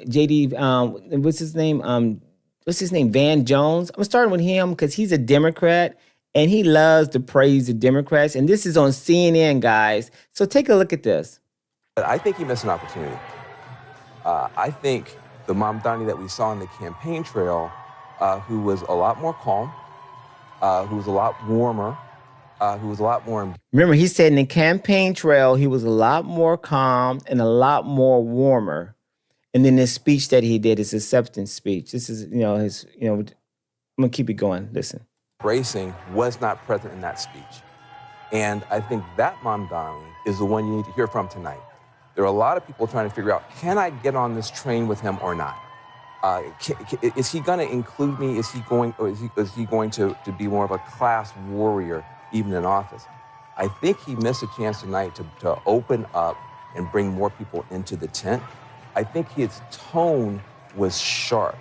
JD, what's his name? Van Jones. I'm starting with him because he's a Democrat and he loves to praise the Democrats. And this is on CNN, guys. So take a look at this. I think he missed an opportunity. I think the Mamdani that we saw on the campaign trail, who was a lot more calm, who was a lot warmer, who was a lot more... Remember, he said in the campaign trail, he was a lot more calm and a lot more warmer. And then this speech that he did, his acceptance speech, this is, I'm going to keep it going. Listen. Bracing was not present in that speech. And I think that Mamdani is the one you need to hear from tonight. There are a lot of people trying to figure out, can I get on this train with him or not? Is he going to include me? Is he going to be more of a class warrior, even in office? I think he missed a chance tonight to open up and bring more people into the tent. I think his tone was sharp.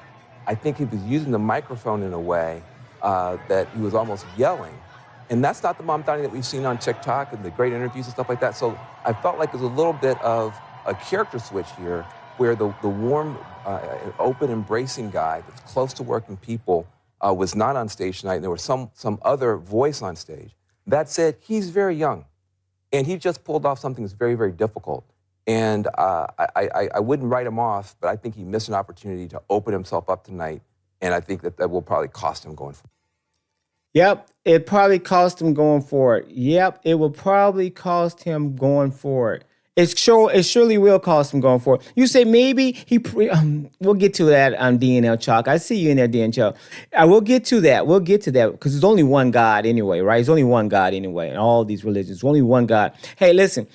I think he was using the microphone in a way that he was almost yelling. And that's not the Mamdani that we've seen on TikTok and the great interviews and stuff like that. So I felt like there's a little bit of a character switch here where the warm, open, embracing guy that's close to working people was not on stage tonight. And there was some other voice on stage. That said, he's very young. And he just pulled off something that's very, very difficult. And I wouldn't write him off, but I think he missed an opportunity to open himself up tonight. And I think that will probably cost him going forward. Yep, it probably cost him going forward. Yep, it will probably cost him going forward. It surely will cost him going forward. You say maybe we'll get to that on DNL Chalk. I see you in there, DNL. We'll get to that. We'll get to that because there's only one God anyway, right? There's only one God anyway in all these religions. There's only one God. Hey, listen,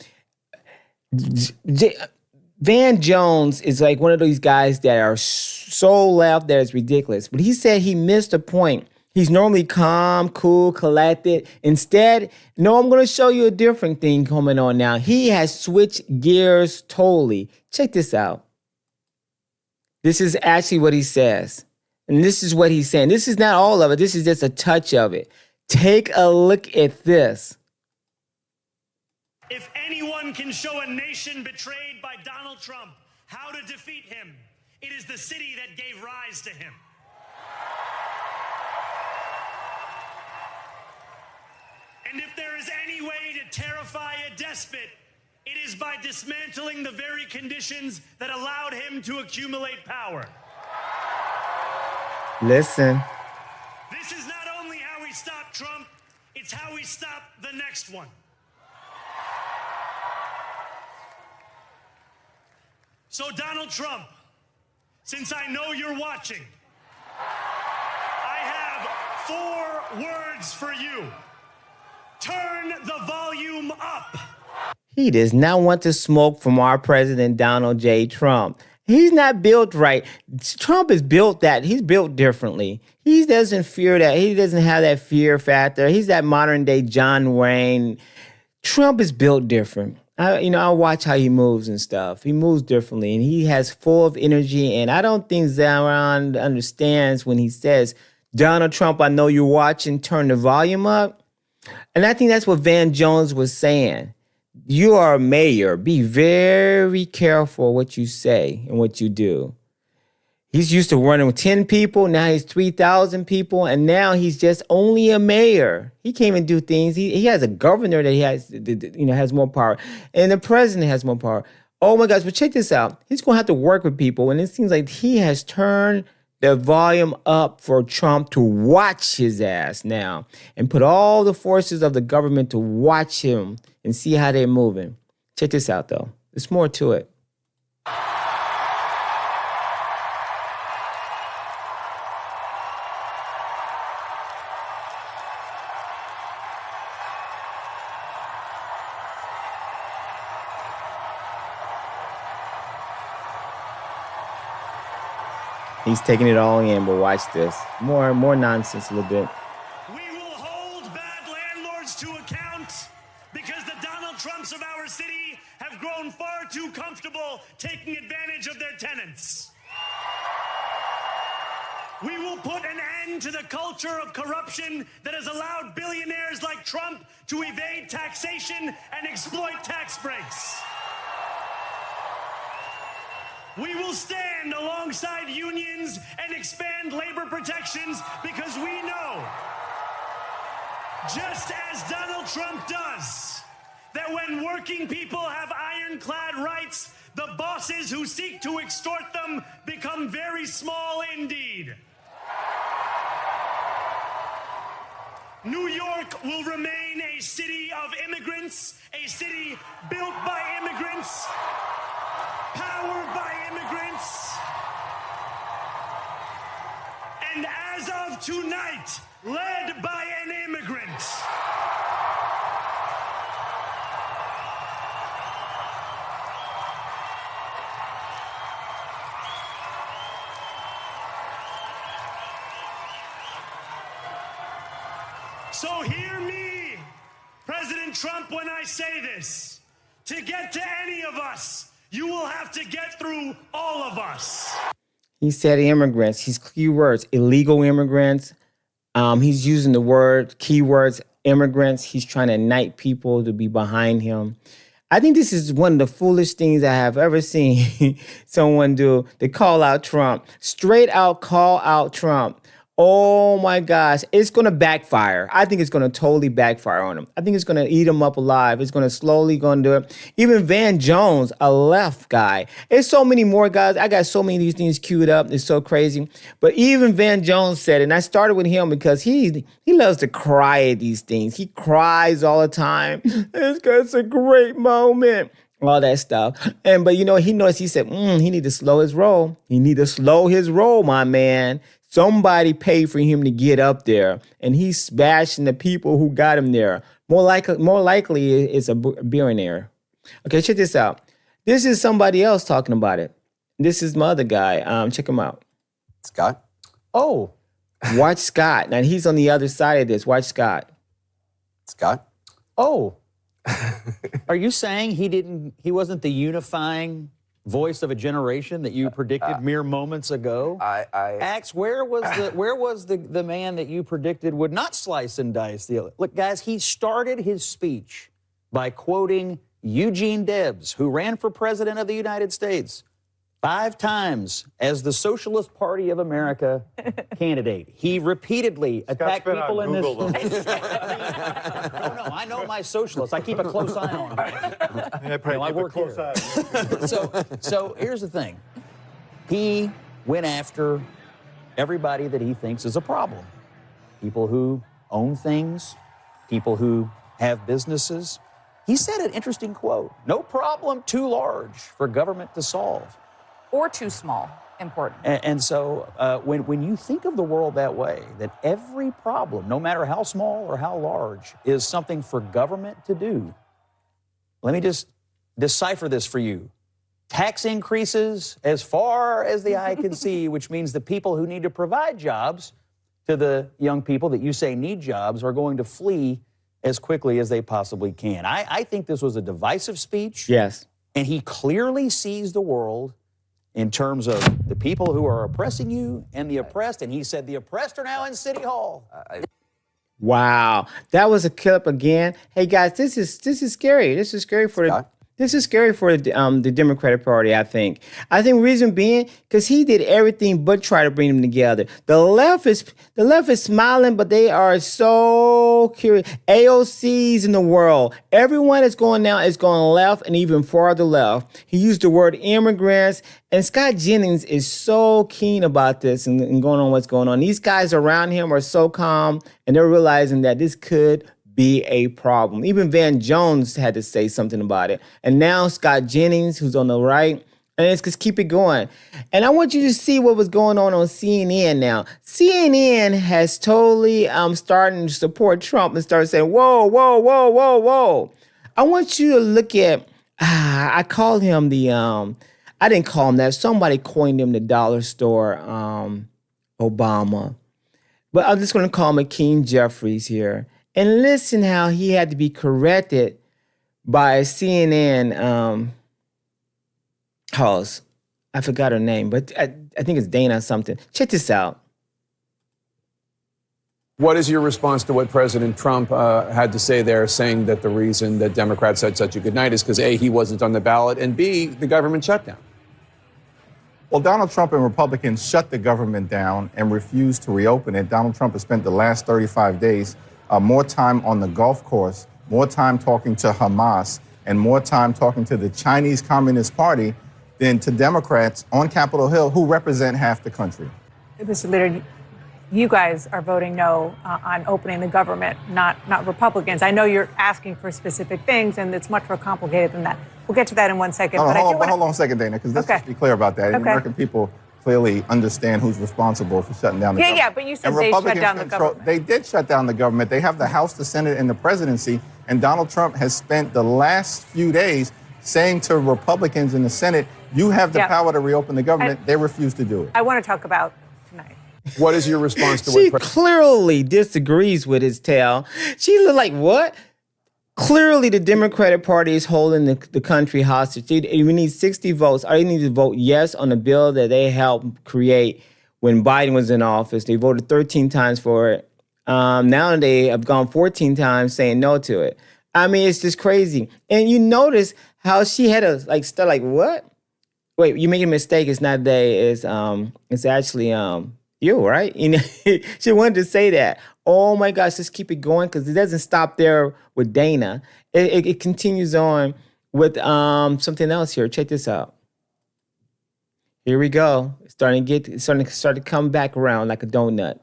Van Jones is like one of these guys that are so left that it's ridiculous. But he said he missed a point. He's normally calm, cool, collected. Instead, no, I'm going to show you a different thing coming on now. He has switched gears totally. Check this out. This is actually what he says. And this is what he's saying. This is not all of it. This is just a touch of it. Take a look at this. If anyone can show a nation betrayed by Donald Trump how to defeat him, it is the city that gave rise to him. And if there is any way to terrify a despot, it is by dismantling the very conditions that allowed him to accumulate power. Listen. This is not only how we stop Trump, it's how we stop the next one. So Donald Trump, since I know you're watching, I have 4 words for you. Turn the volume up. He does not want to smoke from our president, Donald J. Trump. He's not built right. Trump is built that. He's built differently. He doesn't fear that. He doesn't have that fear factor. He's that modern day John Wayne. Trump is built different. I watch how he moves and stuff. He moves differently and he has full of energy. And I don't think Zaron understands when he says, Donald Trump, I know you're watching, turn the volume up. And I think that's what Van Jones was saying. You are a mayor. Be very careful what you say and what you do. He's used to running with 10 people. Now he's 3,000 people. And now he's just only a mayor. He can't even do things. He has a governor that he has more power. And the president has more power. Oh my gosh, but check this out. He's going to have to work with people. And it seems like he has turned the volume up for Trump to watch his ass now and put all the forces of the government to watch him and see how they're moving. Check this out, though. There's more to it. He's taking it all in, but watch this. More nonsense a little bit. We will hold bad landlords to account because the Donald Trumps of our city have grown far too comfortable taking advantage of their tenants. We will put an end to the culture of corruption that has allowed billionaires like Trump to evade taxation and exploit tax breaks. We will stand Republicans because we know, just as Donald Trump does, that when working people have ironclad rights, the bosses who seek to extort them become very small indeed. New York will remain a city of immigrants, a city built by immigrants, powered by immigrants, and as of tonight, led by an immigrant. So hear me, President Trump, when I say this. To get to any of us, you will have to get through all of us. He said immigrants. His keywords, illegal immigrants. He's using the word, keywords, immigrants. He's trying to unite people to be behind him. I think this is one of the foolish things I have ever seen someone do. They call out Trump. Straight out call out Trump. Oh my gosh, it's going to backfire. I think it's going to totally backfire on him. I think it's going to eat him up alive. It's going to slowly go and do it. Even Van Jones, a left guy. There's so many more guys. I got so many of these things queued up. It's so crazy. But even Van Jones said it, and I started with him because he loves to cry at these things. He cries all the time. It's a great moment. All that stuff. But he knows, he said, he need to slow his roll. He need to slow his roll, my man. Somebody paid for him to get up there, and he's bashing the people who got him there. More likely, it's a billionaire. Okay, check this out. This is somebody else talking about it. This is my other guy. Check him out. Scott? Oh. Watch Scott. Now, he's on the other side of this. Watch Scott. Scott? Oh. Are you saying he wasn't the unifying voice of a generation that you predicted mere moments ago? Axe, where was the man that you predicted would not slice and dice the other? Look, guys, he started his speech by quoting Eugene Debs, who ran for president of the United States 5 times as the Socialist Party of America candidate. He repeatedly attacked people in this. No, I know my socialists. I keep a close eye on them. I work here. So here's the thing. He went after everybody that he thinks is a problem. People who own things, people who have businesses. He said an interesting quote: "No problem too large for government to solve." Or too small, important. And so when you think of the world that way, that every problem, no matter how small or how large, is something for government to do, let me just decipher this for you. Tax increases as far as the eye can see, which means the people who need to provide jobs to the young people that you say need jobs are going to flee as quickly as they possibly can. I think this was a divisive speech. Yes. And he clearly sees the world in terms of the people who are oppressing you and the oppressed. And he said the oppressed are now in City Hall. Wow. That was a clip again. Hey, guys, this is scary. This is scary for the Democratic Party, I think. I think reason being, because he did everything but try to bring them together. The left is smiling, but they are so curious. AOCs in the world. Everyone that's going now is going left and even farther left. He used the word immigrants. And Scott Jennings is so keen about this and going on what's going on. These guys around him are so calm, and they're realizing that this could be a problem. Even Van Jones had to say something about it. And now Scott Jennings, who's on the right, and it's just keep it going. And I want you to see what was going on CNN now. CNN has totally starting to support Trump and start saying, whoa, whoa, whoa, whoa, whoa. I want you to look at, I called him I didn't call him that. Somebody coined him the dollar store Obama. But I'm just going to call him Akeem Jeffries here. And listen how he had to be corrected by a CNN host. I forgot her name, but I think it's Dana something. Check this out. What is your response to what President Trump had to say there, saying that the reason that Democrats said such a good night is because A, he wasn't on the ballot, and B, the government shutdown? Well, Donald Trump and Republicans shut the government down and refused to reopen it. Donald Trump has spent the last 35 days more time on the golf course, more time talking to Hamas, and more time talking to the Chinese Communist Party than to Democrats on Capitol Hill who represent half the country. Mr. Leader, you guys are voting no on opening the government, not Republicans. I know you're asking for specific things, and it's much more complicated than that. We'll get to that in 1 second. Hold on a second, Dana, because let's just be clear about that. The American people clearly understand who's responsible for shutting down the government. Yeah, but you said they shut down the government. They did shut down the government. They have the House, the Senate, and the presidency. And Donald Trump has spent the last few days saying to Republicans in the Senate, you have the power to reopen the government. They refuse to do it. I want to talk about tonight. What is your response to she what clearly disagrees with his tale. She looked like, what? Clearly, the Democratic Party is holding the country hostage. We need 60 votes. All you need to vote yes on the bill that they helped create when Biden was in office. They voted 13 times for it. Now they have gone 14 times saying no to it. I mean, it's just crazy. And you notice how she had a start like, what? Wait, you make a mistake. It's not they. It's actually you, right? You know, she wanted to say that. Oh my gosh, just keep it going because it doesn't stop there with Dana. It continues on with something else here. Check this out. Here we go. It's starting to come back around like a donut.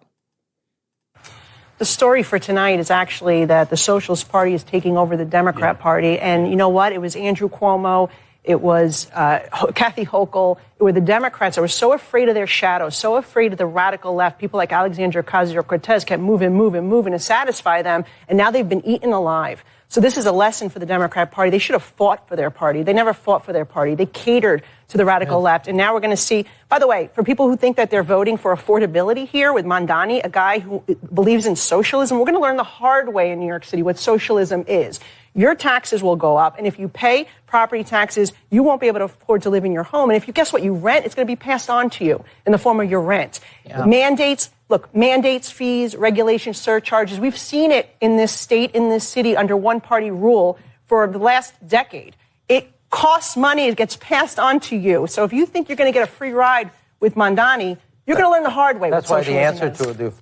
The story for tonight is actually that the Socialist Party is taking over the Democrat Party. And you know what? It was Andrew Cuomo. It was Kathy Hochul. It were the Democrats that were so afraid of their shadow, so afraid of the radical left. People like Alexandria Ocasio-Cortez kept moving to satisfy them. And now they've been eaten alive. So this is a lesson for the Democrat Party. They should have fought for their party. They never fought for their party. They catered to the radical left. And now we're going to see, by the way, for people who think that they're voting for affordability here with Mamdani, a guy who believes in socialism, we're going to learn the hard way in New York City what socialism is. Your taxes will go up. And if you pay property taxes, you won't be able to afford to live in your home. And if you guess what you rent, it's going to be passed on to you in the form of your rent. Yeah. Mandates, fees, regulations, surcharges. We've seen it in this state, in this city under one-party rule for the last decade. It costs money. It gets passed on to you. So if you think you're going to get a free ride with Mamdani, you're going to learn the hard way. That's why the answer to it.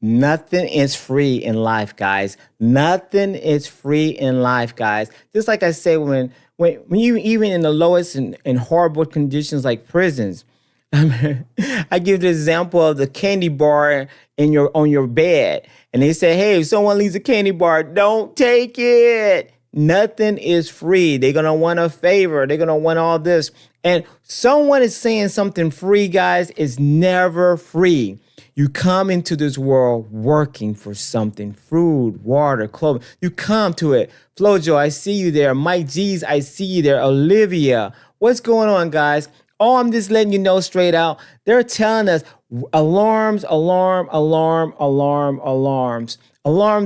Nothing is free in life, guys. Nothing is free in life, guys. Just like I say, when you even in the lowest and horrible conditions like prisons, I give the example of the candy bar on your bed, and they say, "Hey, if someone leaves a candy bar, don't take it." Nothing is free. They're gonna want a favor. They're gonna want all this, and someone is saying something free, guys. Is never free. You come into this world working for something, food, water, clothing. You come to it. Flojo, I see you there. Mike G's, I see you there. Olivia, what's going on, guys? Oh, I'm just letting you know straight out. They're telling us alarms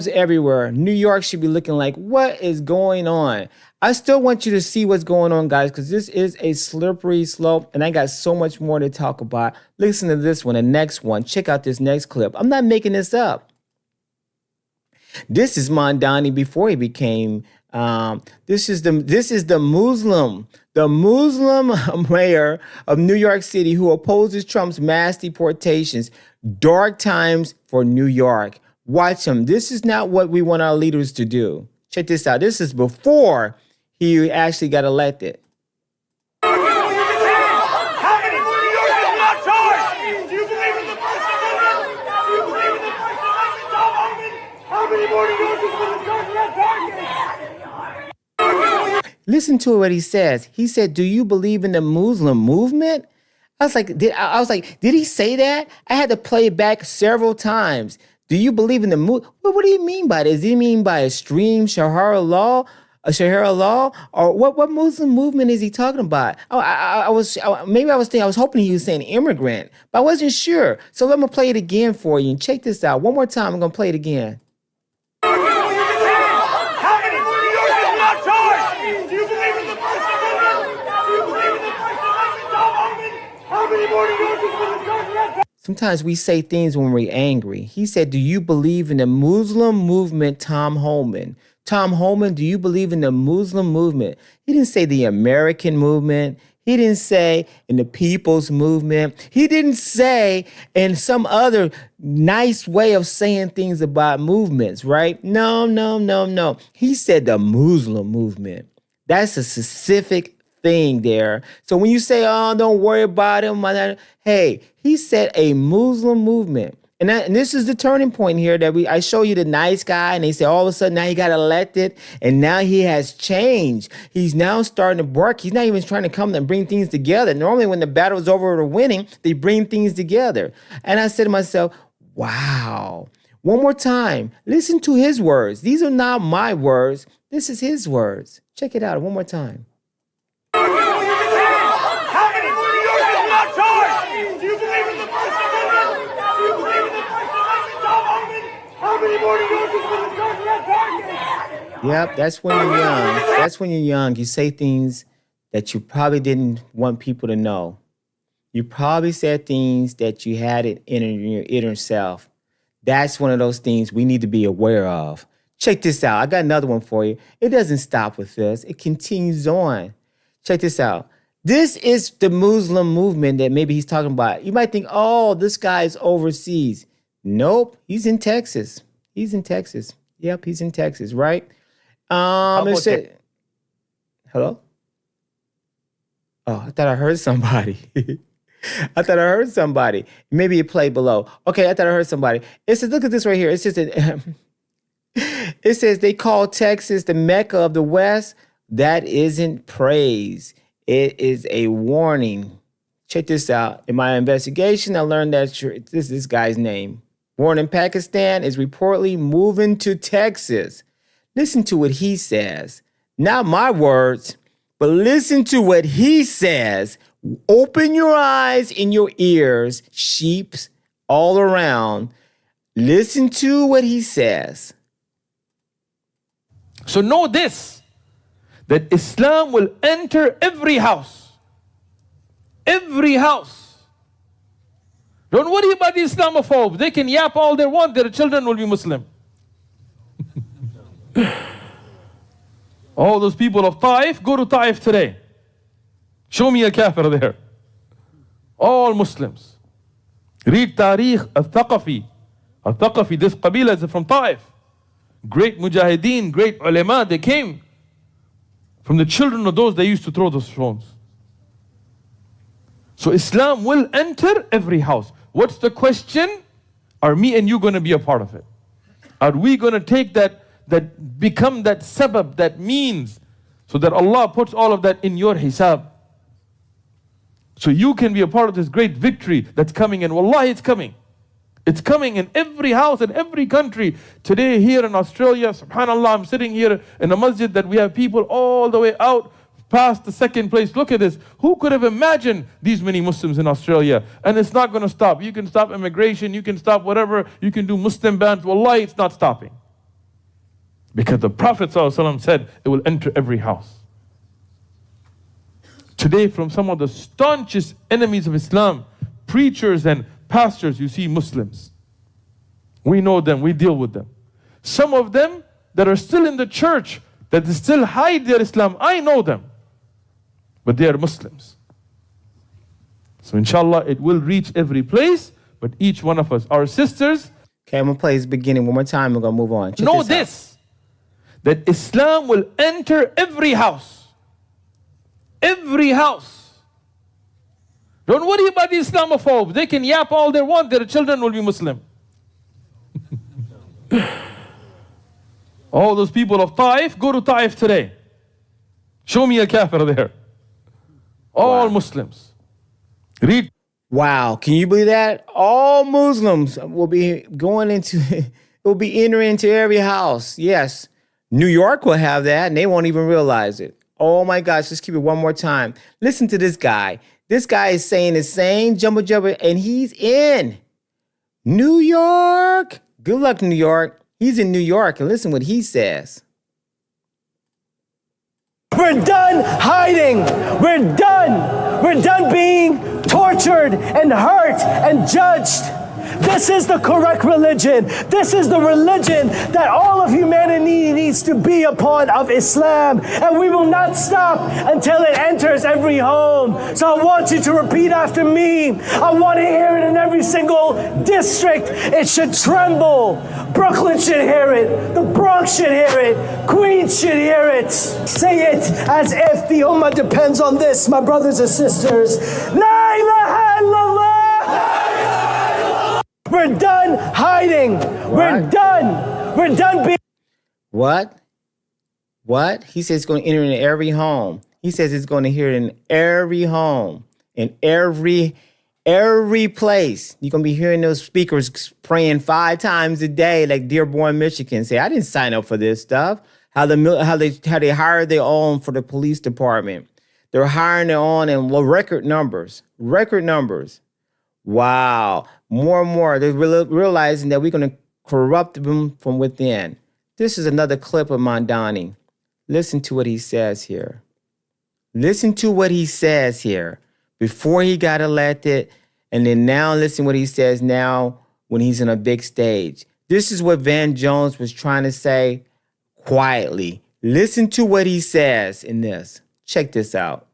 everywhere. New York should be looking like, what is going on? I still want you to see what's going on, guys, because this is a slippery slope, and I got so much more to talk about. Listen to this one, the next one. Check out this next clip. I'm not making this up. This is Mamdani before he became. This is the Muslim mayor of New York City who opposes Trump's mass deportations. Dark times for New York. Watch him. This is not what we want our leaders to do. Check this out. This is before he actually got elected. How many more New Yorkers are not charged? Do you believe in the First Amendment? Do you believe in the First Amendment, Tom Homan? How many more New Yorkers will the charge? Listen to what he says. He said, "Do you believe in the Muslim movement?" I was like, did he say that? I had to play it back several times. Do you believe in the movement? What do you mean by this? Does he mean by extreme Sharia law? Or what Muslim movement is he talking about? I was hoping he was saying immigrant, but I wasn't sure. So let me play it again for you and check this out. One more time, I'm gonna play it again. How many more New Yorkers are not charged? Do you believe in the First Amendment? Do you believe in the First Amendment, Tom Homan? How many more New Yorkers will the charge? Sometimes we say things when we're angry. He said, "Do you believe in the Muslim movement, Tom Homan?" Tom Homan, do you believe in the Muslim movement? He didn't say the American movement. He didn't say in the people's movement. He didn't say in some other nice way of saying things about movements, right? No. He said the Muslim movement. That's a specific thing there. So when you say, oh, don't worry about him, hey, he said a Muslim movement. And this is the turning point here that I show you the nice guy, and they say all of a sudden now he got elected, and now he has changed. He's now starting to work. He's not even trying to come and bring things together. Normally when the battle is over or winning, they bring things together. And I said to myself, wow. One more time, listen to his words. These are not my words. This is his words. Check it out one more time. How many more New Yorkers are not charged? Do you believe in the First Amendment? Do you believe in the First Amendment, Tom Homan? How many more New Yorkers will charge that target? Yep, that's when you're young. That's when you're young. You say things that you probably didn't want people to know. You probably said things that you had it in your inner self. That's one of those things we need to be aware of. Check this out. I got another one for you. It doesn't stop with this. It continues on. Check this out. This is the Muslim movement that maybe he's talking about. You might think, oh, this guy's overseas. Nope, he's in Texas. He's in Texas. Yep, he's in Texas, right? Hello? Oh, I thought I heard somebody. I thought I heard somebody. Maybe it played below. Okay, I thought I heard somebody. It says, look at this right here. It says that it says they call Texas the Mecca of the West. That isn't praise. It is a warning. Check this out. In my investigation, I learned that this is this guy's name. Born in Pakistan, is reportedly moving to Texas. Listen to what he says. Not my words, but listen to what he says. Open your eyes and your ears, sheeps all around. Listen to what he says. So know this, that Islam will enter every house. Every house. Don't worry about the Islamophobes. They can yap all they want. Their children will be Muslim. All those people of Taif, go to Taif today. Show me a kafir there. All Muslims. Read Tariq al-Thaqafi. Al-Thaqafi, this Qabila is from Taif. Great mujahideen, great ulama, they came from the children of those that used to throw those stones. So Islam will enter every house. What's the question? Are me and you going to be a part of it? Are we going to take that become that sabab, that means, so that Allah puts all of that in your hisab? So you can be a part of this great victory that's coming, and wallahi it's coming. It's coming in every house, in every country. Today here in Australia, subhanAllah, I'm sitting here in a masjid that we have people all the way out past the second place. Look at this. Who could have imagined these many Muslims in Australia? And it's not going to stop. You can stop immigration, you can stop whatever, you can do Muslim bans. Wallahi, it's not stopping. Because the Prophet ﷺ said it will enter every house. Today, from some of the staunchest enemies of Islam, preachers and pastors, you see Muslims. We know them, we deal with them. Some of them that are still in the church, that still hide their Islam, I know them. But they are Muslims. So inshallah, it will reach every place, but each one of us, our sisters. Okay, I'm going to play this beginning one more time. We're going to move on. Check know this, that Islam will enter every house. Every house. Don't worry about the Islamophobes. They can yap all they want. Their children will be Muslim. All those people of Taif, go to Taif today. Show me a kafir there. All Muslims. Read. Wow, can you believe that? All Muslims will be going into, will be entering into every house. Yes, New York will have that, and they won't even realize it. Oh my gosh, let's keep it one more time. Listen to this guy. This guy is saying the same jumbo jumbo, and he's in New York. Good luck, New York. He's in New York, and listen what he says. We're done hiding. We're done. We're done being tortured and hurt and judged. This is the correct religion. This is the religion that all of humanity needs to be upon, of Islam. And we will not stop until it enters every home. So I want you to repeat after me. I want to hear it in every single district. It should tremble. Brooklyn should hear it. The Bronx should hear it. Queens should hear it. Say it as if the ummah depends on this, my brothers and sisters. La ilaha illallah. We're done hiding. We're done. We're done being. What? He says it's going to enter in every home. He says it's going to hear it in every home, in every place. You're going to be hearing those speakers praying 5 times a day, like Dearborn, Michigan. Say, I didn't sign up for this stuff. How they hired their own for the police department. They're hiring their own in record numbers. Wow. More and more, they're realizing that we're going to corrupt them from within. This is another clip of Mamdani. Listen to what he says here. Before he got elected, and then now listen what he says now when he's in a big stage. This is what Van Jones was trying to say quietly. Listen to what he says in this. Check this out.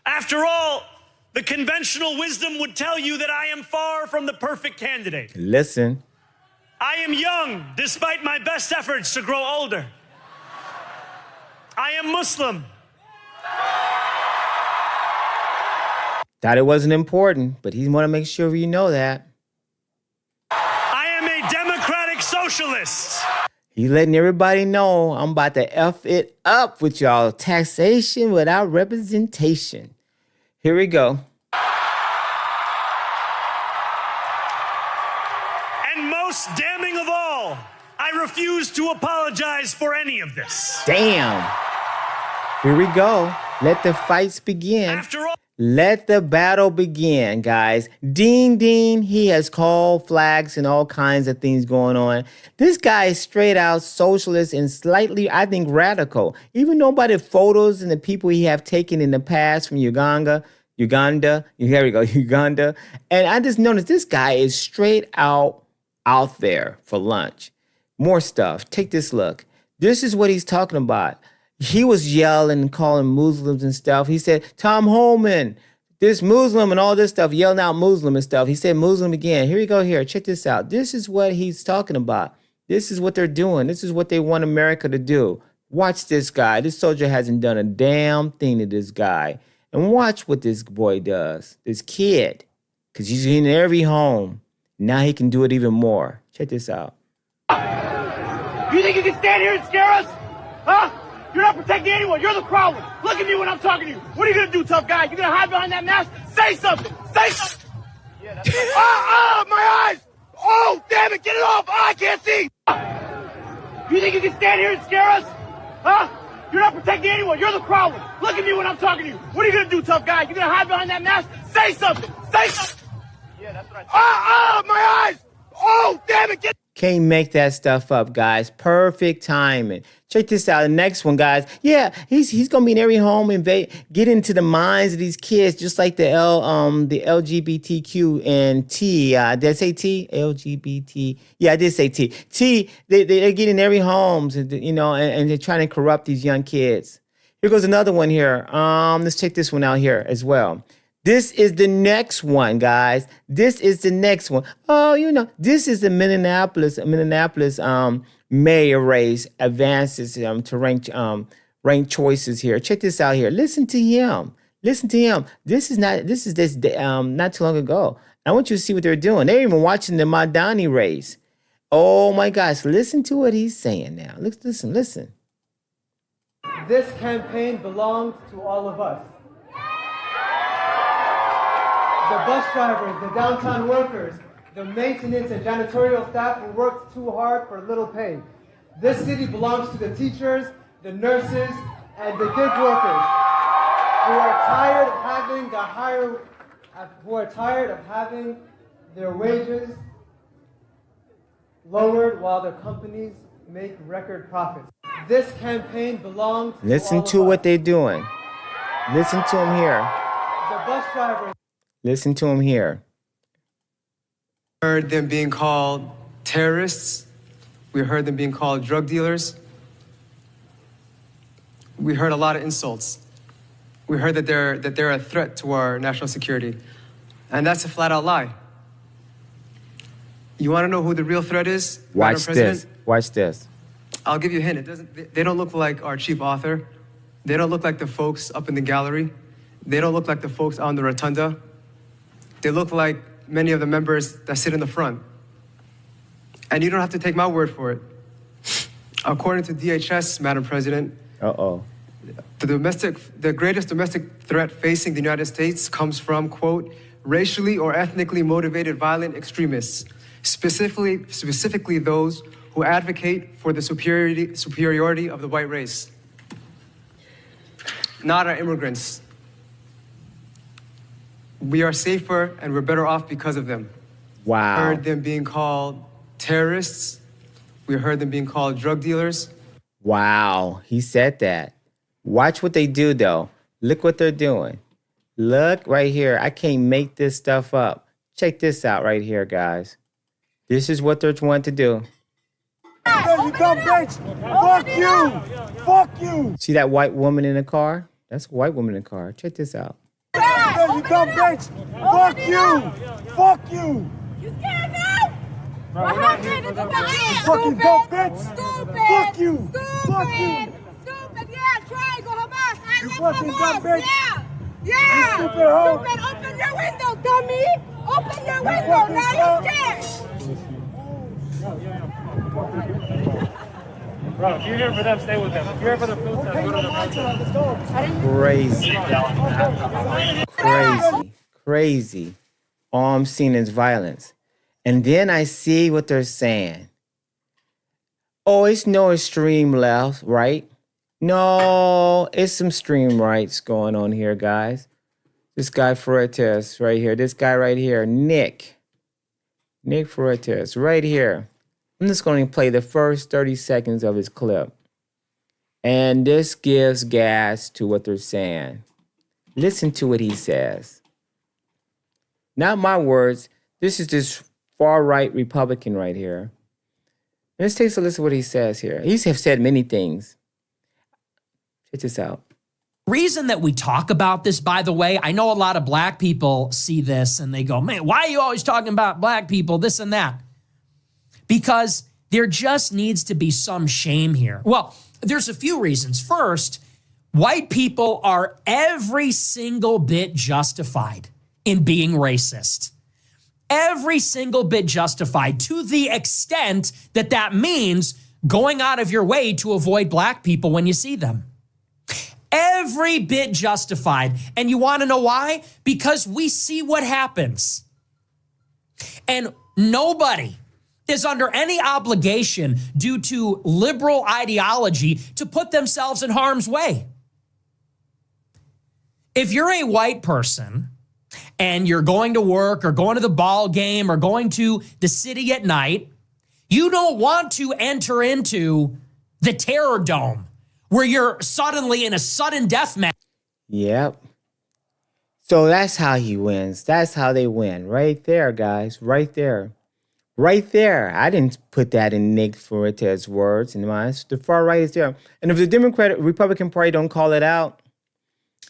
After all, the conventional wisdom would tell you that I am far from the perfect candidate. Listen. I am young, despite my best efforts to grow older. I am Muslim. Thought it wasn't important, but he want to make sure you know that. I am a democratic socialist. He's letting everybody know I'm about to F it up with y'all. Taxation without representation. Here we go. And most damning of all, I refuse to apologize for any of this. Damn. Here we go. Let the fights begin. After all, let the battle begin, guys. Ding, ding. He has called flags and all kinds of things going on. This guy is straight out socialist and slightly, I think, radical. Even though by the photos and the people he have taken in the past from Uganda. And I just noticed this guy is straight out there for lunch. More stuff. Take this look. This is what he's talking about. He was yelling and calling Muslims and stuff. He said, Tom Holman, this Muslim and all this stuff, yelling out Muslim and stuff. He said Muslim again. Here we go here. Check this out. This is what he's talking about. This is what they're doing. This is what they want America to do. Watch this guy. This soldier hasn't done a damn thing to this guy. And watch what this boy does, this kid, because he's in every home. Now he can do it even more. Check this out. You think you can stand here and scare us? Huh? You're not protecting anyone. You're the problem. Look at me when I'm talking to you. What are you going to do, tough guy? You going to hide behind that mask? Say something. Say something. Yeah, that's right. My eyes. Oh, damn it. Get it off. I can't see. You think you can stand here and scare us? Huh? You're not protecting anyone. You're the problem. Look at me when I'm talking to you. What are you going to do, tough guy? You going to hide behind that mask? Say something. Say something. Yeah, that's right. My eyes. Oh, damn it. Can't make that stuff up, guys. Perfect timing. Check this out. The next one, guys. Yeah, he's gonna be in every home and get into the minds of these kids, just like the LGBTQ and T. Did I say T? LGBT. Yeah, I did say T. T. They get in every homes, and they're trying to corrupt these young kids. Here goes another one here. Let's check this one out here as well. This is the next one, guys. This is the next one. Oh, this is the Minneapolis mayor race advances to rank choices here. Check this out here. Listen to him. This is not too long ago. I want you to see what they're doing. They're even watching the Mamdani race. Oh my gosh. Listen to what he's saying now. Listen. This campaign belongs to all of us. The bus drivers, the downtown workers, the maintenance and janitorial staff who worked too hard for little pay. This city belongs to the teachers, the nurses, and the gig workers who are tired of having their wages lowered while their companies make record profits. This campaign belongs to Listen to what they're doing. Listen to them here. The bus drivers. Listen to him here. Heard them being called terrorists. We heard them being called drug dealers. We heard a lot of insults. We heard that they're a threat to our national security. And that's a flat out lie. You want to know who the real threat is? Watch this. Watch this. I'll give you a hint. They don't look like our chief author. They don't look like the folks up in the gallery. They don't look like the folks on the rotunda. They look like many of the members that sit in the front. And you don't have to take my word for it. According to DHS, Madam President, the greatest domestic threat facing the United States comes from, quote, racially or ethnically motivated violent extremists, specifically those who advocate for the superiority of the white race, not our immigrants. We are safer and we're better off because of them. Wow. We heard them being called terrorists. We heard them being called drug dealers. Wow, he said that. Watch what they do, though. Look what they're doing. Look right here. I can't make this stuff up. Check this out right here, guys. This is what they're trying to do. You dumb bitch! Fuck you! Fuck you! See that white woman in the car? That's a white woman in the car. Check this out. You dumb bitch! Fuck you! Fuck you! You scared now? What happened? It's about you. Fucking dumb bitch! Stupid! Fuck you! Stupid! Fuck you! Stupid! Yeah, triangle Hamas! I You live fucking Hamas! dumb bitch! Yeah! Yeah! You stupid hoe! Stupid! Open your window, dummy! Open your window! Now you're scared! Bro, if you're here for them, stay with them. If you're here for the protest, go to the Crazy. Crazy. All I'm seeing is violence. And then I see what they're saying. Oh, it's no extreme left, right? No, it's some extreme rights going on here, guys. This guy Fuertes right here. This guy right here, Nick Fuertes right here. I'm just going to play the first 30 seconds of his clip. And this gives gas to what they're saying. Listen to what he says. Not my words. This is this far-right Republican right here. Let's take a listen to what he says here. He's said many things. Check this out. Reason that we talk about this, by the way, I know a lot of black people see this and they go, man, why are you always talking about black people, this and that? Because there just needs to be some shame here. Well, there's a few reasons. First, white people are every single bit justified in being racist. Every single bit justified, to the extent that that means going out of your way to avoid black people when you see them. Every bit justified. And you want to know why? Because we see what happens. And nobody is under any obligation due to liberal ideology to put themselves in harm's way. If you're a white person and you're going to work or going to the ball game or going to the city at night, you don't want to enter into the terror dome where you're suddenly in a sudden death match. Yep. So that's how he wins. That's how they win. Right there, guys. Right there. Right there. I didn't put that in Nick Fuertes' words and mine. The far right is there. And if the Republican Party don't call it out,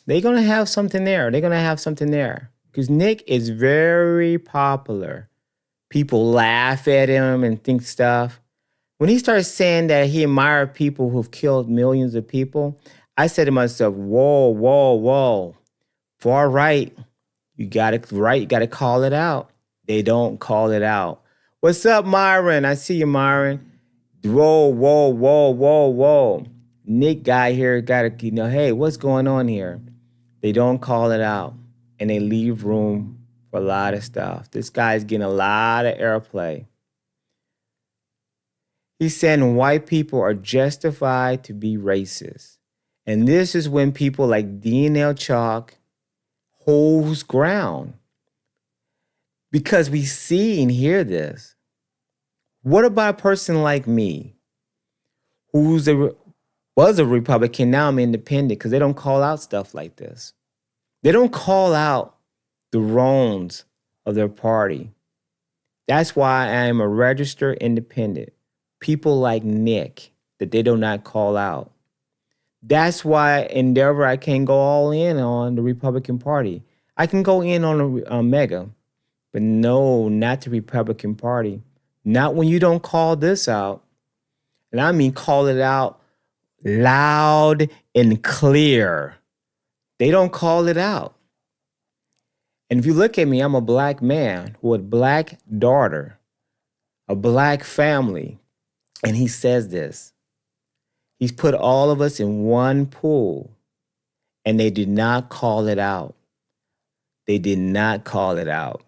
they're going to have something there. They're going to have something there. Because Nick is very popular. People laugh at him and think stuff. When he started saying that he admired people who've killed millions of people, I said to myself, whoa, whoa, whoa. Far right, you got to call it out. They don't call it out. What's up, Myron? I see you, Myron. Whoa, whoa, whoa, whoa, whoa. Nick guy here got to, hey, what's going on here? They don't call it out, and they leave room for a lot of stuff. This guy's getting a lot of airplay. He's saying white people are justified to be racist. And this is when people like D&L Chalk holds ground. Because we see and hear this. What about a person like me, was a Republican, now I'm independent, because they don't call out stuff like this. They don't call out the wrongs of their party. That's why I am a registered independent. People like Nick that they do not call out. That's why Endeavor, I can't go all in on the Republican Party. I can go in on a mega, but no, not the Republican Party. Not when you don't call this out. And I mean call it out loud and clear. They don't call it out. And if you look at me, I'm a black man with a black daughter, a black family. And he says this. He's put all of us in one pool, and they did not call it out. They did not call it out.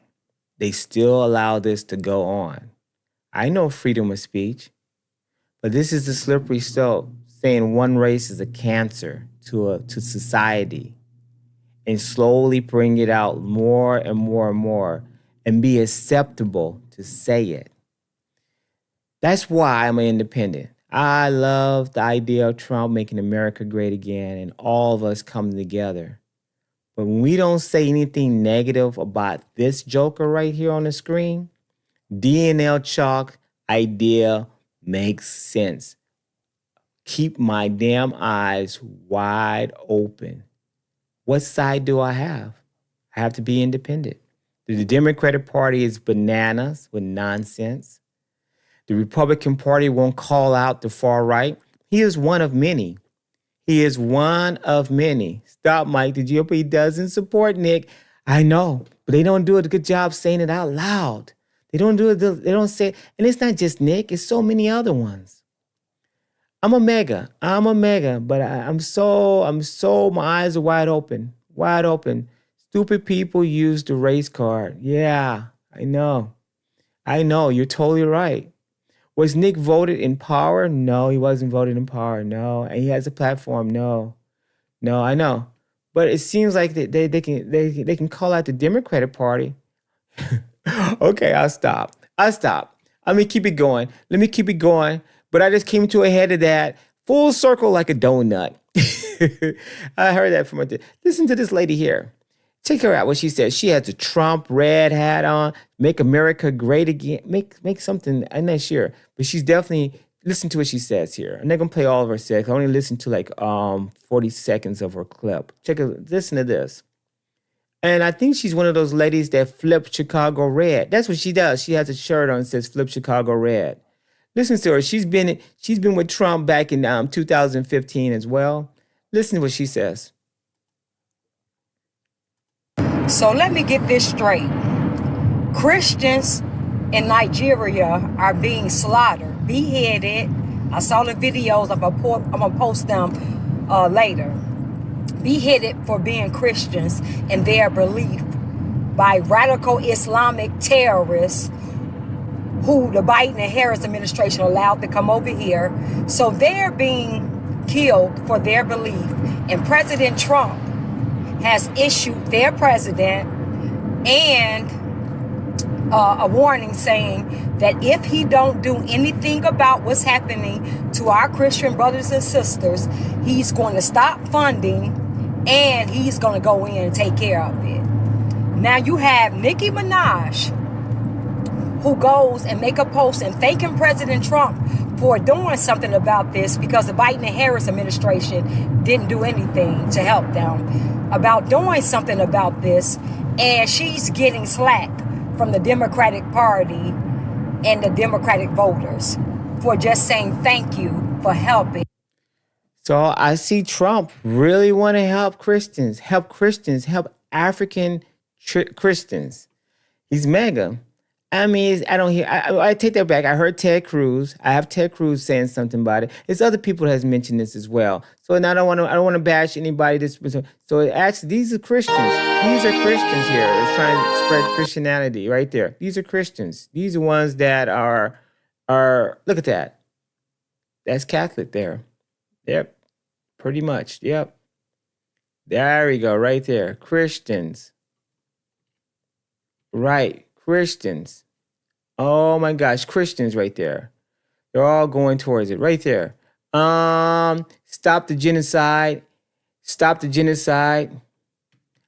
They still allow this to go on. I know freedom of speech, but this is the slippery slope, saying one race is a cancer to society, and slowly bring it out more and more and more, and be acceptable to say it. That's why I'm an independent. I love the idea of Trump making America great again and all of us coming together. But when we don't say anything negative about this joker right here on the screen, DNL chalk idea makes sense. Keep my damn eyes wide open. What side do I have? I have to be independent. The Democratic Party is bananas with nonsense. The Republican Party won't call out the far right. He is one of many. He is one of many. Stop, Mike. The GOP doesn't support Nick. I know, but they don't do a good job saying it out loud. They don't do it. They don't say it. And it's not just Nick. It's so many other ones. I'm a mega, but I'm so, my eyes are wide open. Stupid people use the race card. Yeah, I know. You're totally right. Was Nick voted in power? No, he wasn't voted in power. No, and he has a platform. No, I know. But it seems like they can call out the Democratic Party. Okay, I'll stop. Let me keep it going. But I just came to a head of that full circle like a donut. I heard that from her. Listen to this lady here. Check her out. What she says. She has a Trump red hat on. Make America great again. Make something. I'm not sure, but she's definitely. Listen to what she says here. I'm not gonna play all of her sex. I only listen to like 40 seconds of her clip. Listen to this. And I think she's one of those ladies that flip Chicago red. That's what she does. She has a shirt on that says "Flip Chicago Red." Listen to her. She's been with Trump back in 2015 as well. Listen to what she says. So let me get this straight. Christians in Nigeria are being slaughtered, beheaded. I saw the videos. I'm gonna post them later. Beheaded for being Christians in their belief by radical Islamic terrorists who the Biden and Harris administration allowed to come over here. So they're being killed for their belief. And President Trump has issued their president and a warning saying that if he don't do anything about what's happening to our Christian brothers and sisters, he's going to stop funding and he's going to go in and take care of it. Now you have Nicki Minaj, who goes and make a post and thanking President Trump for doing something about this because the Biden and Harris administration didn't do anything to help them about doing something about this. And she's getting slack from the Democratic Party and the Democratic voters for just saying thank you for helping. So I see Trump really want to help Christians, help African Christians. He's mega. I mean, I take that back. I heard Ted Cruz. I have Ted Cruz saying something about it. There's other people that has mentioned this as well. So now I don't want to bash anybody. So actually, these are Christians. These are Christians here. It's trying to spread Christianity right there. These are Christians. These are ones that are look at that. That's Catholic there. Yep. Pretty much. Yep. There we go. Right there. Christians. Right. Christians. Oh my gosh, Christians right there. They're all going towards it right there. Stop the genocide. Stop the genocide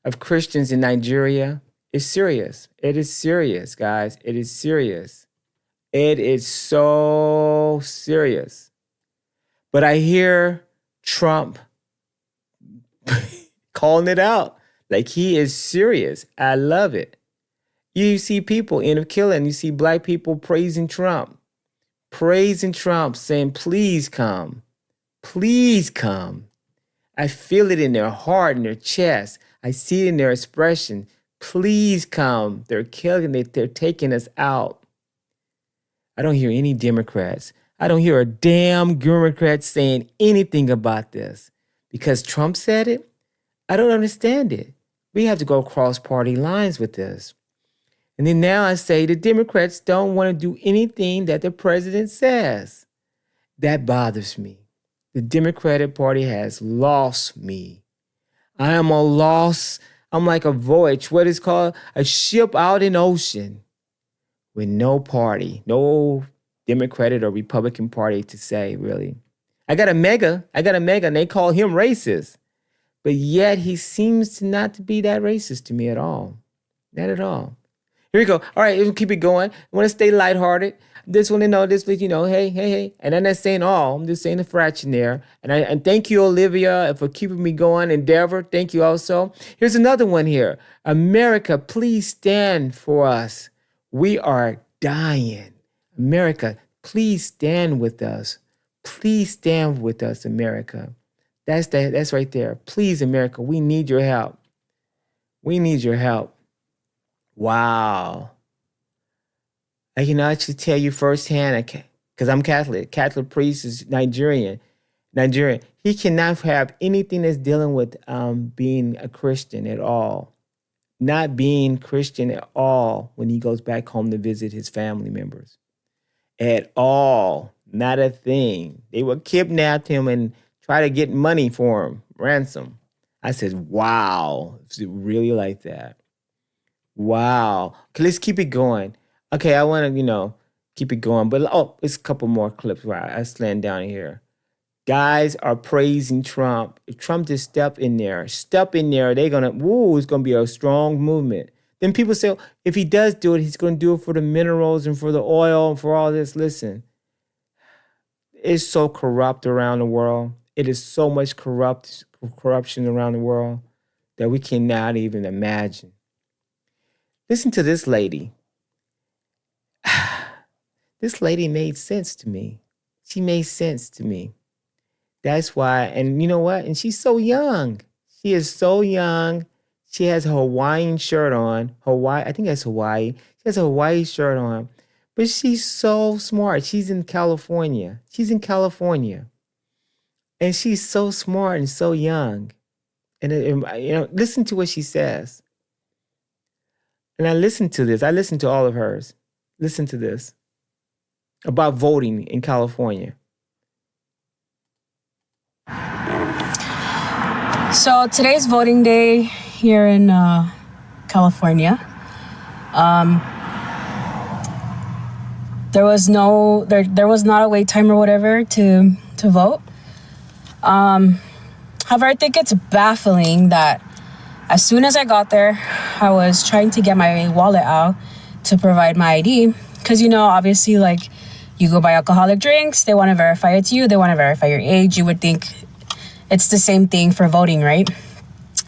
of Christians in Nigeria. It's serious. It is serious, guys. It is serious. It is so serious. But I hear Trump calling it out like he is serious. I love it. You see people end up killing. You see black people praising Trump, saying, please come. Please come. I feel it in their heart, in their chest. I see it in their expression. Please come. They're killing it. They're taking us out. I don't hear any Democrats. I don't hear a damn Democrat saying anything about this. Because Trump said it, I don't understand it. We have to go across party lines with this. And then now I say the Democrats don't want to do anything that the president says. That bothers me. The Democratic Party has lost me. I am a lost, I'm like a voyage, what is called a ship out in ocean with no party, no Democratic or Republican Party to say, really. I got a mega, and they call him racist. But yet he seems to not to be that racist to me at all. Not at all. Here we go. All right, we'll keep it going. I want to stay lighthearted. This one, hey. And I'm not saying all. I'm just saying a fraction there. And thank you, Olivia, for keeping me going. Endeavor, thank you also. Here's another one here. America, please stand for us. We are dying. America, please stand with us. Please stand with us, America. That's right there. Please, America, we need your help. We need your help. Wow. I can actually tell you firsthand, because I'm Catholic. Catholic priest is Nigerian. He cannot have anything that's dealing with being a Christian at all. Not being Christian at all when he goes back home to visit his family members. At all. Not a thing. They would kidnap him and try to get money for him, ransom. I said, wow. Is it really like that? Wow. Okay, let's keep it going. Okay, I want to, keep it going. But, it's a couple more clips where I slam down here. Guys are praising Trump. If Trump just step in there, they're going to, it's going to be a strong movement. Then people say, if he does do it, he's going to do it for the minerals and for the oil and for all this. Listen, it's so corrupt around the world. It is so much corruption around the world that we cannot even imagine. Listen to this lady. This lady made sense to me. She made sense to me. That's why, and you know what? And she's so young. She is so young. She has a Hawaiian shirt on. I think that's Hawaii. She has a Hawaii shirt on. But she's so smart. She's in California. And she's so smart and so young. And listen to what she says. And I listened to this. I listened to all of hers. Listen to this. About voting in California. So today's voting day here in California. There was not a wait time or whatever to vote. However, I think it's baffling that as soon as I got there, I was trying to get my wallet out to provide my ID. Because, obviously, you go buy alcoholic drinks, they want to verify it's you, they want to verify your age. You would think it's the same thing for voting, right?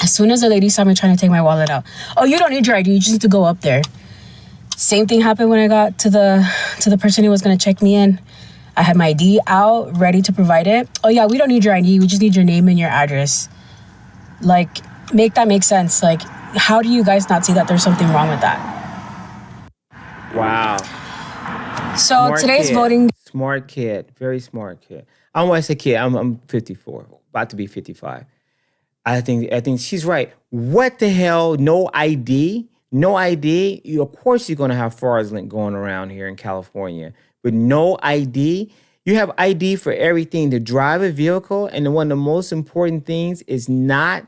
As soon as the lady saw me trying to take my wallet out, you don't need your ID, you just need to go up there. Same thing happened when I got to the person who was going to check me in. I had my ID out, ready to provide it. Oh yeah, we don't need your ID, we just need your name and your address. Make that make sense. How do you guys not see that there's something wrong with that? Wow. So Smart today's kid. voting. Smart kid, very smart kid. I don't want to say kid. I'm 54, about to be 55. I think she's right. What the hell? No ID. Of course you're gonna have fraudulent going around here in California, but no ID. You have ID for everything to drive a vehicle, and one of the most important things is to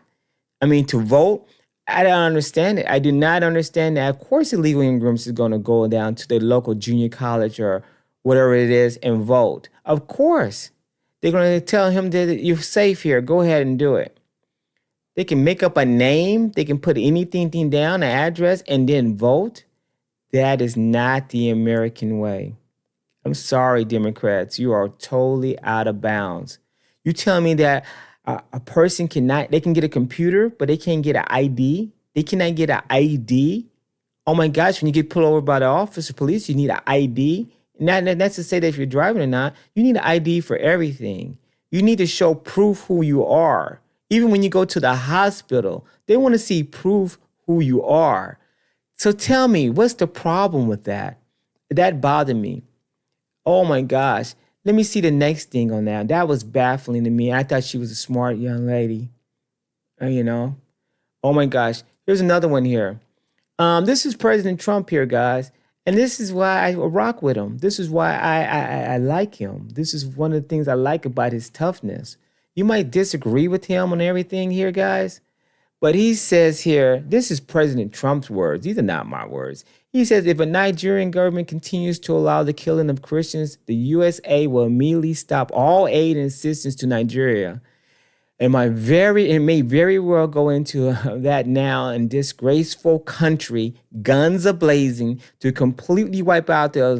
vote. I don't understand it. I do not understand that. Of course, illegal immigrants is going to go down to the local junior college or whatever it is and vote. Of course. They're going to tell him that you're safe here. Go ahead and do it. They can make up a name. They can put anything down, an address, and then vote. That is not the American way. I'm sorry, Democrats. You are totally out of bounds. You tell me that a person they can get a computer, but they can't get an ID? They cannot get an ID? Oh my gosh, when you get pulled over by the officer, police, you need an ID. Not that's to say that if you're driving or not, you need an ID for everything. You need to show proof who you are. Even when you go to the hospital, they want to see proof who you are. So tell me, what's the problem with that? That bothered me. Oh my gosh. Let me see the next thing on that. That was baffling to me. I thought she was a smart young lady. You know? Oh my gosh. Here's another one here. This is President Trump here, guys. And this is why I rock with him. This is why I like him. This is one of the things I like about his toughness. You might disagree with him on everything here, guys. But he says here, this is President Trump's words. These are not my words. He says, if a Nigerian government continues to allow the killing of Christians, the USA will immediately stop all aid and assistance to Nigeria. It may very well go into that now in disgraceful country, guns a-blazing, to completely wipe out the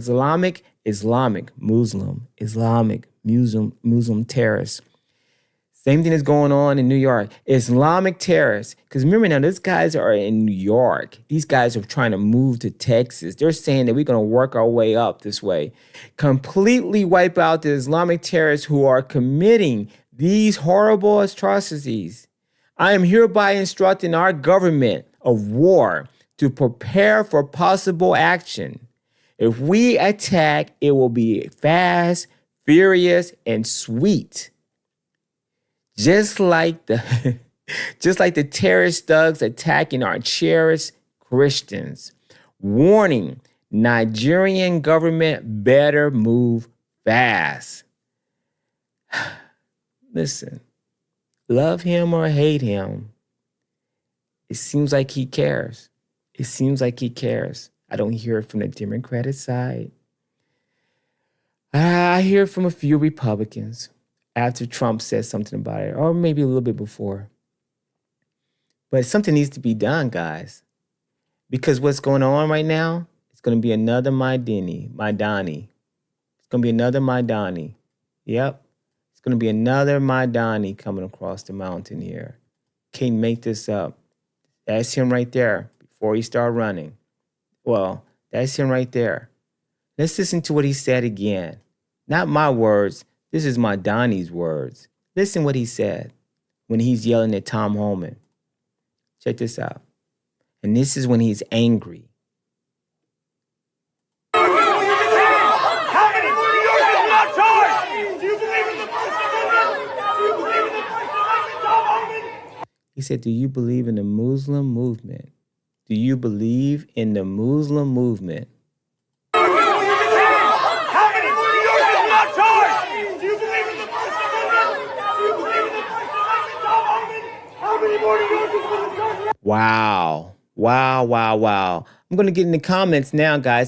Muslim terrorists. Same thing is going on in New York. Islamic terrorists. Because remember now, these guys are in New York. These guys are trying to move to Texas. They're saying that we're going to work our way up this way. Completely wipe out the Islamic terrorists who are committing these horrible atrocities. I am hereby instructing our government of war to prepare for possible action. If we attack, it will be fast, furious, and sweet. Just like the terrorist thugs attacking our cherished Christians. Warning, Nigerian government better move fast. Listen, love him or hate him, it seems like he cares. It seems like he cares. I don't hear it from the Democratic side. I hear it from a few Republicans after Trump says something about it, or maybe a little bit before. But something needs to be done, guys. Because what's going on right now, it's going to be another Madani. It's going to be another Madani. Yep. It's going to be another Madani coming across the mountain here. Can't make this up. That's him right there before he started running. Well, that's him right there. Let's listen to what he said again. Not my words. This is Madani's words. Listen what he said when he's yelling at Tom Homan. Check this out. And this is when he's angry. How many more New Yorkers are not charged? Do you believe in the First Amendment? Do you believe in the First Amendment, Tom Homan? He said, do you believe in the Muslim movement? Do you believe in the Muslim movement? How many more New Yorkers are not charged? Do you believe in the First Amendment? Do you believe in the First Amendment, Tom Homan? How many more New Yorkers will the judge? Wow. I'm going to get in the comments now, guys.